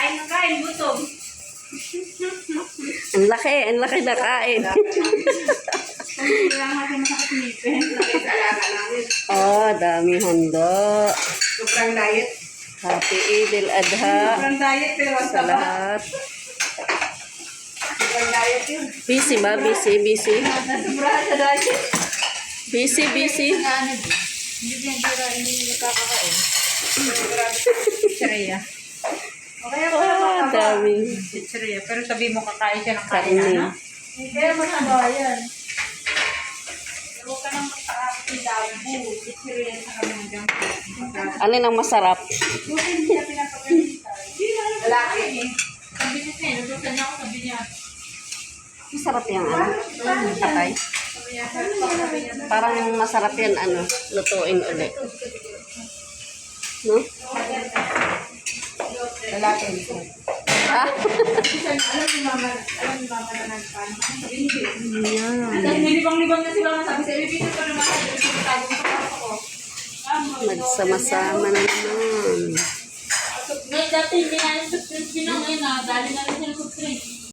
Kain na kain, gutom. Ang laki na kain. Kailangan natin makakasipin. Oh, dami handa. Sobrang diet. Happy Eid al-Adha Sobrang diet pero ang sa taba. lahat. Sobrang diet yun. Busy ba? Busy. Nasobrahan sa diet. Busy. Hindi pinagkira, hindi nakakakain. Chicheria. Okay ako Ah, dami. Chicheria. Pero sabi mo kakain siya ng kain Karne. ano? Hindi mo na ba yan? Pero ka nang magpakain dabu. Chicheria sa kamang junk food. Ano nang masarap? Buti hindi siya pinapagalitan. Lalaki. Sabi niya siya, nagutan niya ako, sabi niya. Masarap yung ano? Patay. Sabi niya, sabi niya. Parang masarap yan, ano, lutuin ulit. No? Lalaki. Ah, Alam ni mama na nagpaano. Sabi niya, yan. dahil may libang-libang na sila sabi sa ibigay ko naman sabi ko tago sa kwarto ko. Nagsama-sama na naman. May dati hindi nga